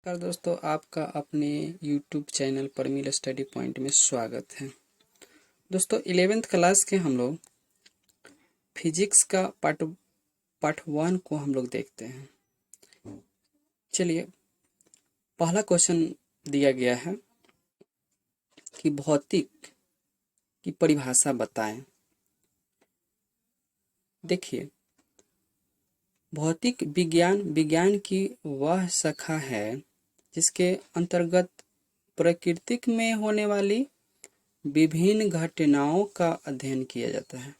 नमस्कार दोस्तों, आपका अपने YouTube channel Parmil study point में स्वागत है। दोस्तों 11th क्लास के हम लोग फिजिक्स का पार्ट 1 को हम लोग देखते हैं। चलिए, पहला क्वेश्चन दिया गया है कि भौतिक की परिभाषा बताएं। देखिए, भौतिक विज्ञान की वह शाखा है जिसके अंतर्गत प्रकृति में होने वाली विभिन्न घटनाओं का अध्ययन किया जाता है।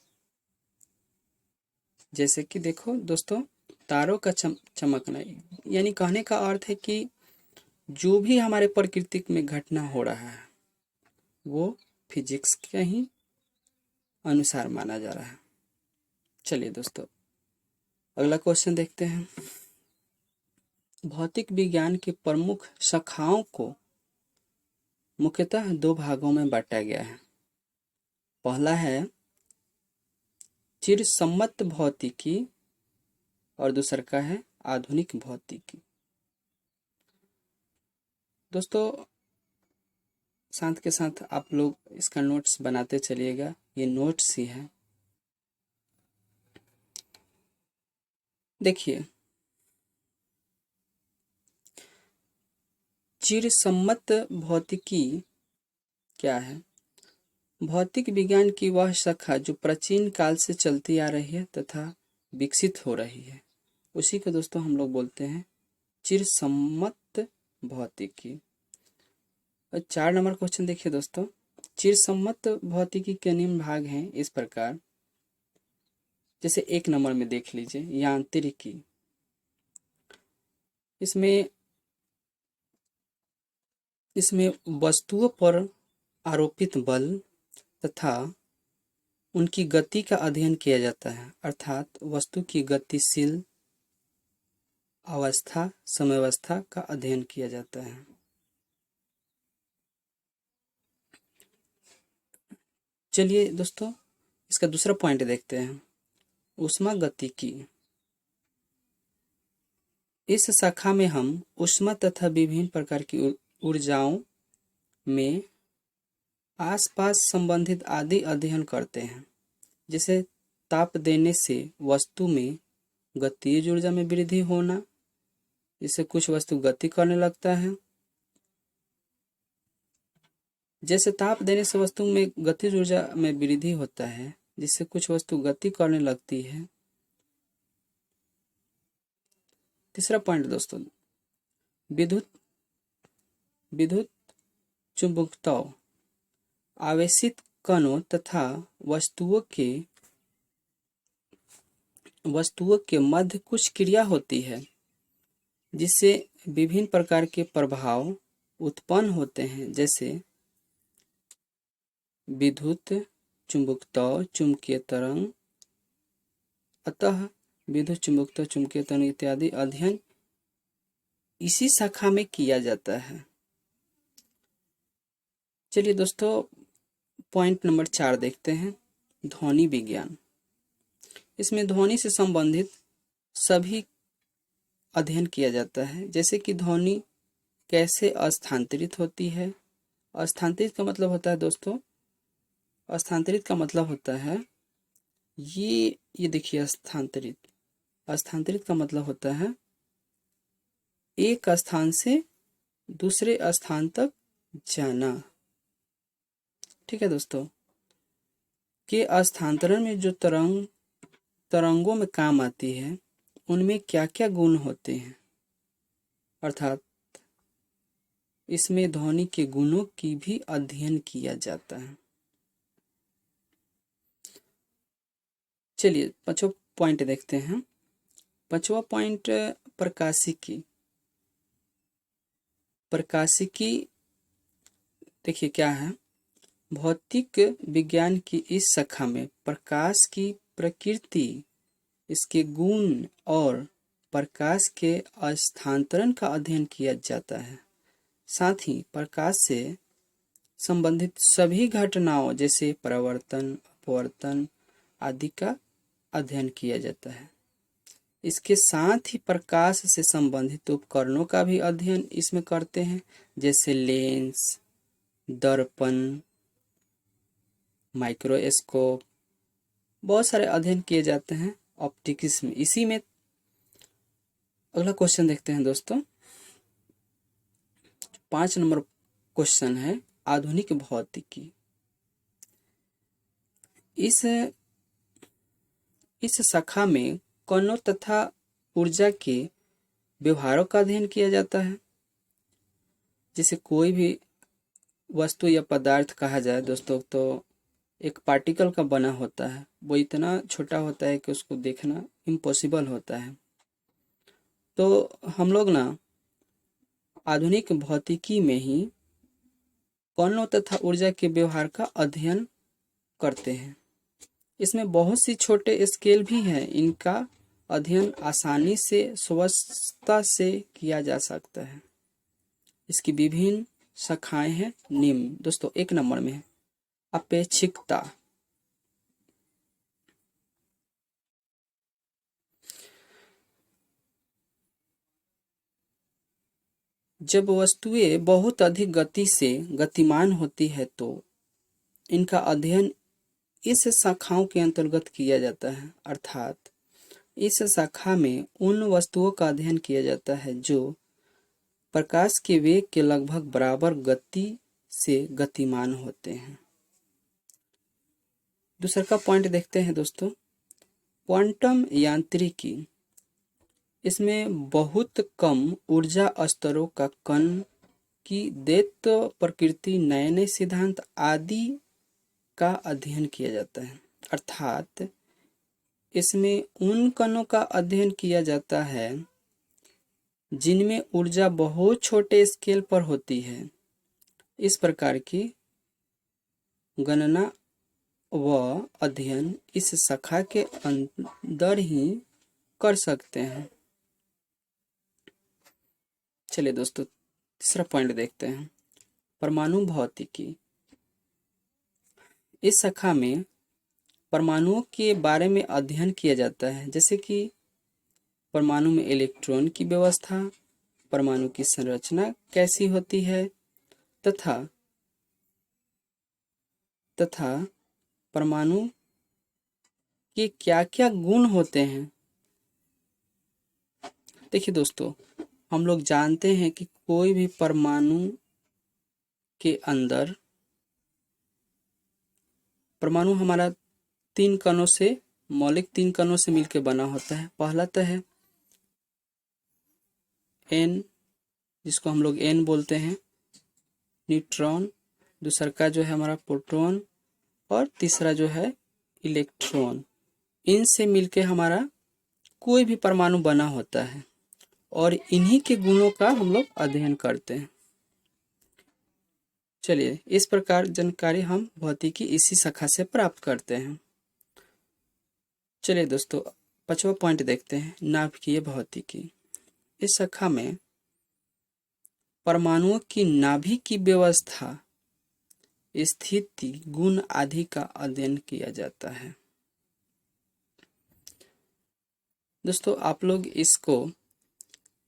जैसे कि देखो दोस्तों, तारों का चमकना, यानी कहने का अर्थ है कि जो भी हमारे प्रकृति में घटना हो रहा है वो फिजिक्स के ही अनुसार माना जा रहा है। चलिए दोस्तों, अगला क्वेश्चन देखते हैं। भौतिक विज्ञान की प्रमुख शाखाओं को मुख्यतः दो भागों में बांटा गया है। पहला है चिरसम्मत भौतिकी और दूसरा का है आधुनिक भौतिकी। दोस्तों, साथ के साथ आप लोग इसका नोट्स बनाते चलिएगा, ये नोट्स ही है। देखिए, चिरसम्मत भौतिकी क्या है? भौतिक विज्ञान की वह शाखा जो प्राचीन काल से चलती आ रही है तथा विकसित हो रही है, उसी को दोस्तों हम लोग बोलते हैं चिरसम्मत भौतिकी। 4 नंबर क्वेश्चन देखिए दोस्तों, चिरसम्मत भौतिकी के निम्न भाग हैं इस प्रकार। जैसे 1 नंबर में देख लीजिए, यांत्रिकी। इसमें वस्तुओं पर आरोपित बल तथा उनकी गति का अध्ययन किया जाता है, अर्थात वस्तु की गतिशील अवस्था समयावस्था का अध्ययन किया जाता है। चलिए दोस्तों, इसका दूसरा पॉइंट देखते हैं, ऊष्मागतिकी। इस शाखा में हम ऊष्मा तथा विभिन्न प्रकार की ऊर्जाओं में आसपास संबंधित आदि अध्ययन करते हैं। जैसे ताप देने से वस्तु में गतिज ऊर्जा में वृद्धि होना, जिससे कुछ वस्तु गति करने लगता है। जैसे ताप देने से वस्तु में गतिज ऊर्जा में वृद्धि होता है, जिससे कुछ वस्तु गति करने लगती है। तीसरा पॉइंट दोस्तों, विद्युत चुंबकत्व। आवेशित कणों तथा वस्तुओं के मध्य कुछ क्रिया होती है जिससे विभिन्न प्रकार के प्रभाव उत्पन्न होते हैं, जैसे विद्युत चुंबकत्व, चुंबकीय तरंग। अतः विद्युत चुंबकत्व, चुंबकीय तरंग इत्यादि अध्ययन इसी शाखा में किया जाता है। चलिए दोस्तों, पॉइंट नंबर 4 देखते हैं, ध्वनि विज्ञान। इसमें ध्वनि से संबंधित सभी अध्ययन किया जाता है, जैसे कि ध्वनि कैसे स्थानांतरित होती है। स्थानांतरित का मतलब होता है दोस्तों, स्थानांतरित का मतलब होता है ये देखिए, स्थानांतरित का मतलब होता है एक स्थान से दूसरे स्थान तक जाना। ठीक है दोस्तों, के स्थानांतरण में जो तरंगों में काम आती है, उनमें क्या क्या गुण होते हैं, अर्थात इसमें ध्वनि के गुणों की भी अध्ययन किया जाता है। चलिए 5वां पॉइंट देखते हैं। 5वां पॉइंट, प्रकाशिकी। देखिए क्या है, भौतिक विज्ञान की इस शाखा में प्रकाश की प्रकृति, इसके गुण और प्रकाश के स्थानांतरण का अध्ययन किया जाता है। साथ ही प्रकाश से संबंधित सभी घटनाओं जैसे परावर्तन, अपवर्तन आदि का अध्ययन किया जाता है। इसके साथ ही प्रकाश से संबंधित उपकरणों का भी अध्ययन इसमें करते हैं, जैसे लेंस, दर्पण, माइक्रोस्कोप। बहुत सारे अध्ययन किए जाते हैं ऑप्टिक्स में। इसी में अगला क्वेश्चन देखते हैं दोस्तों। 5 नंबर क्वेश्चन है आधुनिक भौतिकी। इस शाखा में कणों तथा ऊर्जा के व्यवहारों का अध्ययन किया जाता है। जैसे कोई भी वस्तु या पदार्थ कहा जाए दोस्तों, तो एक पार्टिकल का बना होता है, वो इतना छोटा होता है कि उसको देखना इम्पॉसिबल होता है। तो हम लोग ना आधुनिक भौतिकी में ही कणों तथा ऊर्जा के व्यवहार का अध्ययन करते हैं। इसमें बहुत सी छोटे स्केल भी हैं, इनका अध्ययन आसानी से स्वच्छता से किया जा सकता है। इसकी विभिन्न शाखाएं हैं निम्न। दोस्तों 1 नंबर में है अपेक्षिकता। जब वस्तुएं बहुत अधिक गति से गतिमान होती है तो इनका अध्ययन इस शाखाओं के अंतर्गत किया जाता है। अर्थात इस शाखा में उन वस्तुओं का अध्ययन किया जाता है जो प्रकाश के वेग के लगभग बराबर गति से गतिमान होते हैं। दूसरा का पॉइंट देखते हैं दोस्तों, क्वांटम यांत्रिकी। इसमें बहुत कम ऊर्जा स्तरों का कण की द्वैत प्रकृति, नए नए सिद्धांत आदि का अध्ययन किया जाता है। अर्थात इसमें उन कणों का अध्ययन किया जाता है जिनमें ऊर्जा बहुत छोटे स्केल पर होती है। इस प्रकार की गणना व अध्ययन इस शाखा के अंदर ही कर सकते हैं। चलिए दोस्तों तीसरा पॉइंट देखते हैं, परमाणु भौतिकी। इस शाखा में परमाणुओं के बारे में अध्ययन किया जाता है, जैसे कि परमाणु में इलेक्ट्रॉन की व्यवस्था, परमाणु की संरचना कैसी होती है, तथा परमाणु के क्या क्या गुण होते हैं। देखिए दोस्तों, हम लोग जानते हैं कि कोई भी परमाणु के अंदर परमाणु हमारा 3 कणों से, मौलिक 3 कणों से मिलकर बना होता है। पहला तो है एन, जिसको हम लोग एन बोलते हैं, न्यूट्रॉन। दूसरा का जो है हमारा प्रोटॉन, और तीसरा जो है इलेक्ट्रॉन। इनसे मिलके हमारा कोई भी परमाणु बना होता है और इन्हीं के गुणों का हम लोग अध्ययन करते हैं। चलिए, इस प्रकार जानकारी हम भौतिकी इसी शाखा से प्राप्त करते हैं। चलिए दोस्तों 5वां पॉइंट देखते हैं, नाभिकीय भौतिकी। इस शाखा में परमाणुओं की नाभि की व्यवस्था, स्थिति, गुण आदि का अध्ययन किया जाता है। दोस्तों आप लोग इसको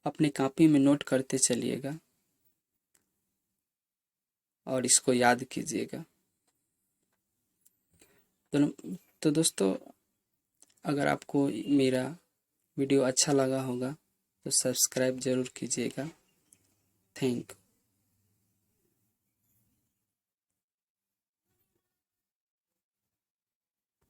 अपनी कॉपी में नोट करते चलिएगा और इसको याद कीजिएगा। तो दोस्तों अगर आपको मेरा वीडियो अच्छा लगा होगा तो सब्सक्राइब जरूर कीजिएगा। Thank you.